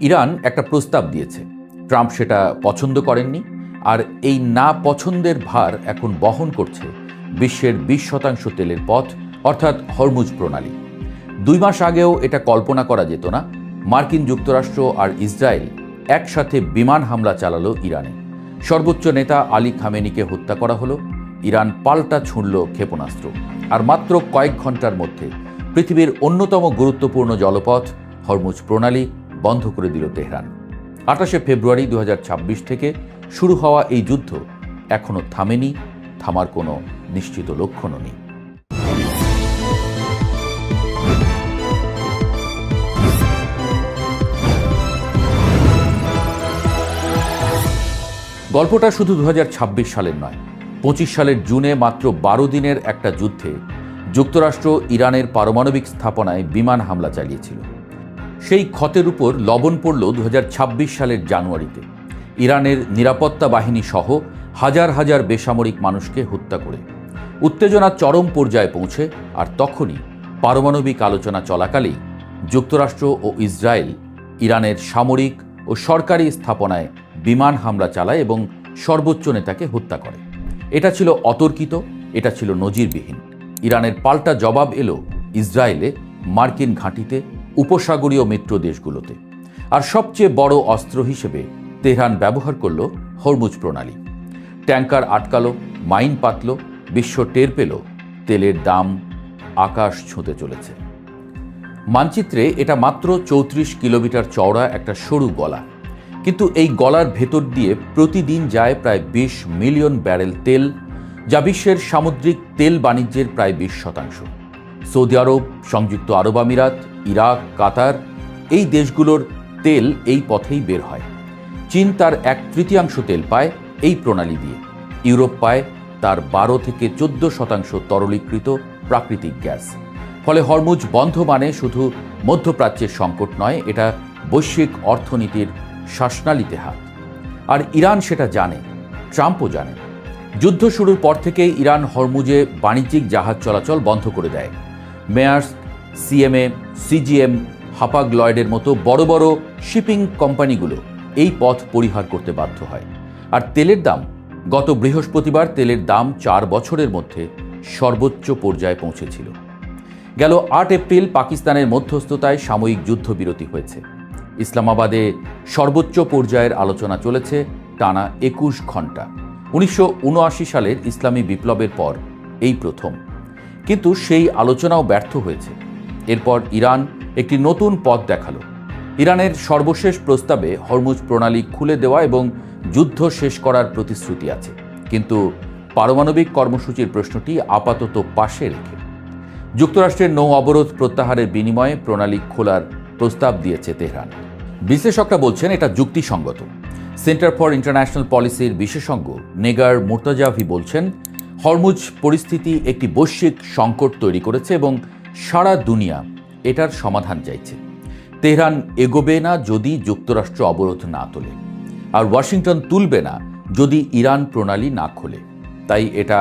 Iran একটা প্রস্তাব দিয়েছে, ট্রাম্প সেটা পছন্দ করেননি, আর এই না পছন্দের ভার এখন বহন করছে বিশ্বের 20% তেলের পথ অর্থাৎ হরমুজ প্রণালী। 2 মাস আগেও এটা কল্পনা করা যেত না। মার্কিন যুক্তরাষ্ট্র আর ইসরায়েল একসাথে বিমান হামলা চালালো ইরানে। সর্বোচ্চ নেতা আলী খামেনিকে হত্যা করা হলো, ইরান পাল্টা ছুঁড়ল ক্ষেপণাস্ত্র, আর মাত্র কয়েক ঘন্টার মধ্যে পৃথিবীর অন্যতম গুরুত্বপূর্ণ জলপথ হরমুজ প্রণালী বন্ধ করে দিল তেহরান। 28 ফেব্রুয়ারি 2026 থেকে শুরু হওয়া এই যুদ্ধ এখনও থামেনি, থামার কোনো নিশ্চিত লক্ষণও নেই। গল্পটা শুধু 2026 সালের নয়, 25 সালের জুনে মাত্র 12 দিনের একটা যুদ্ধে যুক্তরাষ্ট্র ইরানের পারমাণবিক স্থাপনায় বিমান হামলা চালিয়েছিল। সেই ক্ষতের উপর লবণ পড়ল 2026 সালের জানুয়ারিতে, ইরানের নিরাপত্তা বাহিনী সহ হাজার হাজার বেসামরিক মানুষকে হত্যা করে। উত্তেজনা চরম পর্যায়ে পৌঁছে, আর তখনই পারমাণবিক আলোচনা চলাকালেই যুক্তরাষ্ট্র ও ইসরায়েল ইরানের সামরিক ও সরকারি স্থাপনায় বিমান হামলা চালায় এবং সর্বোচ্চ নেতাকে হত্যা করে। এটা ছিল অতর্কিত, এটা ছিল নজিরবিহীন। ইরানের পাল্টা জবাব এলো ইসরায়েলে, মার্কিন ঘাঁটিতে, উপসাগরীয় মিত্র দেশগুলোতে। আর সবচেয়ে বড় অস্ত্র হিসেবে তেহরান ব্যবহার করল হরমুজ প্রণালী। ট্যাঙ্কার আটকালো, মাইন পাতল, বিশ্ব টের পেল তেলের দাম আকাশ ছুঁতে চলেছে। মানচিত্রে এটা মাত্র 34 কিলোমিটার চওড়া একটা সরু গলা, কিন্তু এই গলার ভেতর দিয়ে প্রতিদিন যায় প্রায় 20 মিলিয়ন ব্যারেল তেল, যা বিশ্বের সামুদ্রিক তেল বাণিজ্যের প্রায় 20%। সৌদি আরব, সংযুক্ত আরব আমিরাত, ইরাক, কাতার, এই দেশগুলোর তেল এই পথেই বের হয়। চীন তার 1/3 তেল পায় এই প্রণালী দিয়ে। ইউরোপ পায় তার 12 থেকে 14% তরলীকৃত প্রাকৃতিক গ্যাস। ফলে হরমুজ বন্ধ মানে শুধু মধ্যপ্রাচ্যের সংকট নয়, এটা বৈশ্বিক অর্থনীতির শ্বাসনালীতে হাত। আর ইরান সেটা জানে, ট্রাম্পও জানে। যুদ্ধ শুরুর পর থেকেই ইরান হরমুজে বাণিজ্যিক জাহাজ চলাচল বন্ধ করে দেয়। মেয়ার্স, সিএমএ, সিজিএম, হাপাগ লয়েডের মতো বড় বড় শিপিং কোম্পানিগুলো এই পথ পরিহার করতে বাধ্য হয়। আর তেলের দাম, গত বৃহস্পতিবার তেলের দাম 4 বছরের মধ্যে সর্বোচ্চ পর্যায়ে পৌঁছেছিল। গেল 8 এপ্রিল পাকিস্তানের মধ্যস্থতায় সাময়িক যুদ্ধবিরতি হয়েছে। ইসলামাবাদে সর্বোচ্চ পর্যায়ের আলোচনা চলেছে টানা 21 ঘণ্টা। 1979 সালের ইসলামী বিপ্লবের পর এই প্রথম। কিন্তু সেই আলোচনাও ব্যর্থ হয়েছে। এরপর ইরান একটি নতুন পথ দেখালো। ইরানের সর্বশেষ প্রস্তাবে হরমুজ প্রণালী খুলে দেওয়া এবং যুদ্ধ শেষ করার প্রতিশ্রুতি আছে, কিন্তু পারমাণবিক কর্মসূচির প্রশ্নটি আপাতত পাশে রেখে যুক্তরাষ্ট্রের নৌ অবরোধ প্রত্যাহারের বিনিময়ে প্রণালী খোলার প্রস্তাব দিয়েছে তেহরান। বিশ্লেষকরা বলছেন এটা যুক্তিসঙ্গত। সেন্টার ফর ইন্টারন্যাশনাল পলিসির বিশেষজ্ঞ নেগার মুর্তজাভি বলছেন, হরমুজ পরিস্থিতি একটি বৈশ্বিক সংকট তৈরি করেছে এবং সারা দুনিয়া এটার সমাধান চাইছে। তেহরান এগোবে না যদি যুক্তরাষ্ট্র অবরোধ না তোলে, আর ওয়াশিংটন তুলবে না যদি ইরান প্রণালী না খোলে। তাই এটা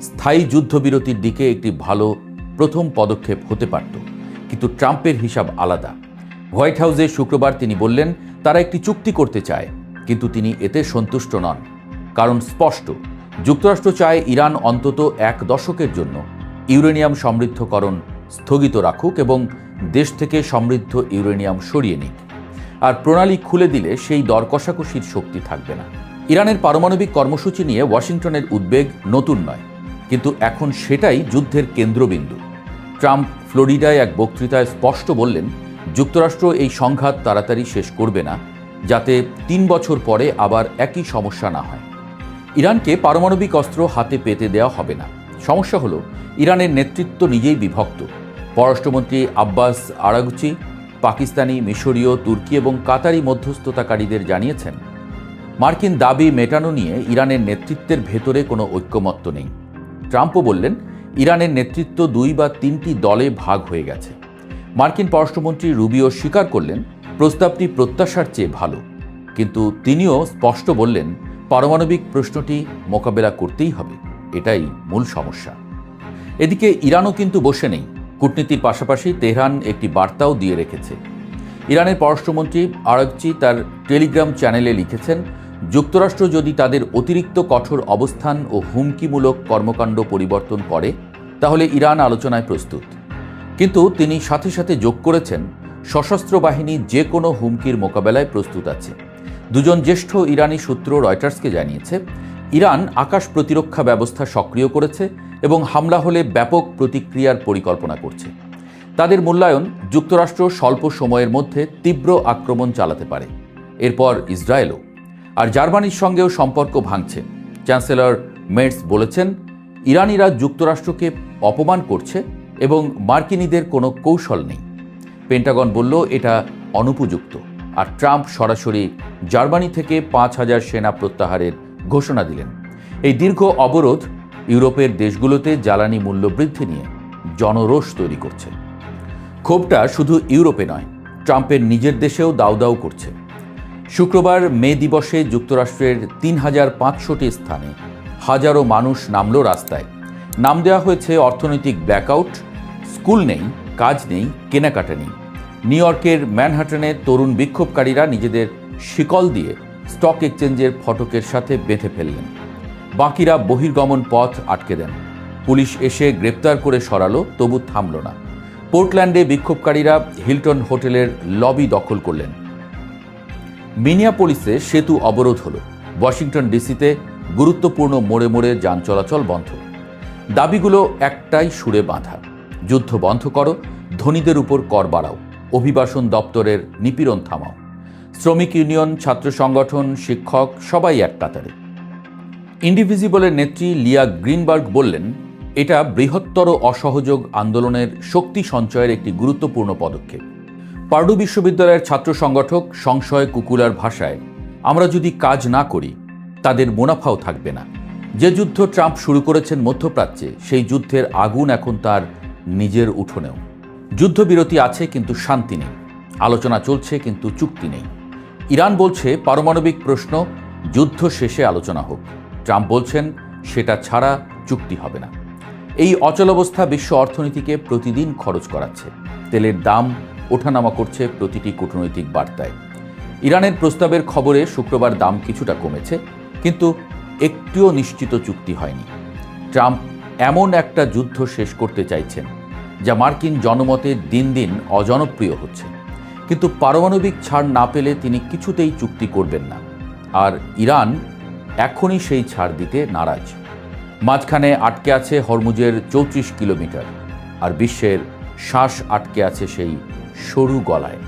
স্থায়ী যুদ্ধবিরতির দিকে একটি ভালো প্রথম পদক্ষেপ হতে পারত, কিন্তু ট্রাম্পের হিসাব আলাদা। হোয়াইট হাউসে শুক্রবার তিনি বললেন তারা একটি চুক্তি করতে চায়, কিন্তু তিনি এতে সন্তুষ্ট নন। কারণ স্পষ্ট, যুক্তরাষ্ট্র চায় ইরান অন্তত 1 দশকের জন্য ইউরেনিয়াম সমৃদ্ধকরণ স্থগিত রাখুক এবং দেশ থেকে সমৃদ্ধ ইউরেনিয়াম সরিয়ে নিক। আর প্রণালী খুলে দিলে সেই দর কষাকষির শক্তি থাকবে না। ইরানের পারমাণবিক কর্মসূচি নিয়ে ওয়াশিংটনের উদ্বেগ নতুন নয়, কিন্তু এখন সেটাই যুদ্ধের কেন্দ্রবিন্দু। ট্রাম্প ফ্লোরিডায় এক বক্তৃতায় স্পষ্ট বললেন, যুক্তরাষ্ট্র এই সংঘাত তাড়াতাড়ি শেষ করবে না, যাতে 3 বছর পরে আবার একই সমস্যা না হয়। ইরানকে পারমাণবিক অস্ত্র হাতে পেতে দেওয়া হবে না। সমস্যা হলো ইরানের নেতৃত্ব নিজেই বিভক্ত। পররাষ্ট্রমন্ত্রী আব্বাস আরাগচি পাকিস্তানি, মিশরীয়, তুর্কি এবং কাতারি মধ্যস্থতাকারীদের জানিয়েছেন, মার্কিন দাবি মেটানো নিয়ে ইরানের নেতৃত্বের ভেতরে কোনো ঐক্যমত্য নেই। ট্রাম্পও বললেন, ইরানের নেতৃত্ব 2 বা 3টি দলে ভাগ হয়ে গেছে। মার্কিন পররাষ্ট্রমন্ত্রী রুবিও স্বীকার করলেন প্রস্তাবটি প্রত্যাশার চেয়ে ভালো, কিন্তু তিনিও স্পষ্ট বললেন পারমাণবিক প্রশ্নটি মোকাবেলা করতেই হবে, এটাই মূল সমস্যা। এদিকে ইরানও কিন্তু বসে নেই। কূটনীতির পাশাপাশি তেহরান একটি বার্তাও দিয়ে রেখেছে। ইরানের পররাষ্ট্রমন্ত্রী আরাগচি তার টেলিগ্রাম চ্যানেলে লিখেছেন, যুক্তরাষ্ট্র যদি তাদের অতিরিক্ত কঠোর অবস্থান ও হুমকিমূলক কর্মকাণ্ড পরিবর্তন করে তাহলে ইরান আলোচনায় প্রস্তুত। কিন্তু তিনি সাথে সাথে যোগ করেছেন, সশস্ত্র বাহিনী যে কোনো হুমকির মোকাবেলায় প্রস্তুত আছে। দুজন জ্যেষ্ঠ ইরানি সূত্র রয়টার্সকে জানিয়েছে, ইরান আকাশ প্রতিরক্ষা ব্যবস্থা সক্রিয় করেছে এবং হামলা হলে ব্যাপক প্রতিক্রিয়ার পরিকল্পনা করছে। তাদের মূল্যায়ন, যুক্তরাষ্ট্র স্বল্প সময়ের মধ্যে তীব্র আক্রমণ চালাতে পারে, এরপর ইসরায়েলও। আর জার্মানির সঙ্গেও সম্পর্ক ভাঙছে। চ্যান্সেলর মেটস বলেছেন, ইরানিরা যুক্তরাষ্ট্রকে অপমান করছে এবং মার্কিনীদের কোনো কৌশল নেই। পেন্টাগন বলল এটা অনুপযুক্ত। আর ট্রাম্প সরাসরি জার্মানি থেকে 5,000 সেনা প্রত্যাহারের ঘোষণা দিলেন। এই দীর্ঘ অবরোধ ইউরোপের দেশগুলোতে জ্বালানি মূল্য বৃদ্ধি নিয়ে জনরোষ তৈরি করছে। ক্ষোভটা শুধু ইউরোপে নয়, ট্রাম্পের নিজের দেশেও দাউ দাউ করছে। শুক্রবার মে দিবসে যুক্তরাষ্ট্রের 3,500টি স্থানে হাজারো মানুষ নামল রাস্তায়। নাম দেওয়া হয়েছে অর্থনৈতিক ব্ল্যাকআউট, স্কুল নেই, কাজ নেই, কেনাকাটা নেই। নিউ ইয়র্কের ম্যানহাটনে তরুণ বিক্ষোভকারীরা নিজেদের শিকল দিয়ে স্টক এক্সচেঞ্জের ফটকের সাথে বেঁধে ফেললেন। বাকিরা বহির্গমন পথ আটকে দেন। পুলিশ এসে গ্রেপ্তার করে সরালো, তবু থামল না। পোর্টল্যান্ডে বিক্ষোভকারীরা হিলটন হোটেলের লবি দখল করলেন। মিনিয়াপোলিসে সেতু অবরোধ হলো। ওয়াশিংটন ডিসিতে গুরুত্বপূর্ণ মোড়ে মোড়ে যান চলাচল বন্ধ। দাবিগুলো একটাই সুরে বাঁধা, যুদ্ধ বন্ধ করো, ধনীদের উপর কর বাড়াও, অভিবাসন দপ্তরের নিপীড়ন থামাও। শ্রমিক ইউনিয়ন, ছাত্র সংগঠন, শিক্ষক সবাই এক কাতারে। ইন্ডিভিজিবলের নেত্রী লিয়া গ্রিনবার্গ বললেন, এটা বৃহত্তর অসহযোগ আন্দোলনের শক্তি সঞ্চয়ের একটি গুরুত্বপূর্ণ পদক্ষেপ। পার্ডু বিশ্ববিদ্যালয়ের ছাত্র সংগঠক সংশয় কুকুলার ভাষায়, আমরা যদি কাজ না করি তাদের মুনাফাও থাকবে না। যে যুদ্ধ ট্রাম্প শুরু করেছেন মধ্যপ্রাচ্যে, সেই যুদ্ধের আগুন এখন তার নিজের উঠোনেও। যুদ্ধবিরতি আছে কিন্তু শান্তি নেই, আলোচনা চলছে কিন্তু চুক্তি নেই। ইরান বলছে পারমাণবিক প্রশ্ন যুদ্ধ শেষে আলোচনা হোক, ট্রাম্প বলছেন সেটা ছাড়া চুক্তি হবে না। এই অচলাবস্থা বিশ্ব অর্থনীতিকে প্রতিদিন খরচ করাচ্ছে। তেলের দাম ওঠানামা করছে প্রতিটি কূটনৈতিক বার্তায়। ইরানের প্রস্তাবের খবরে শুক্রবার দাম কিছুটা কমেছে, কিন্তু একটিও নিশ্চিত চুক্তি হয়নি। ট্রাম্প এমন একটা যুদ্ধ শেষ করতে চাইছেন যা মার্কিন জনমতে দিন দিন অজনপ্রিয় হচ্ছে। কিন্তু পারমাণবিক ছাড় না পেলে তিনি কিছুতেই চুক্তি করবেন না। আর ইরান এখনই সেই ছাড় দিতে নারাজ। মাঝখানে আটকে আছে হরমুজের 34 কিলোমিটার, আর বিশ্বের শ্বাস আটকে আছে সেই সরু গলায়।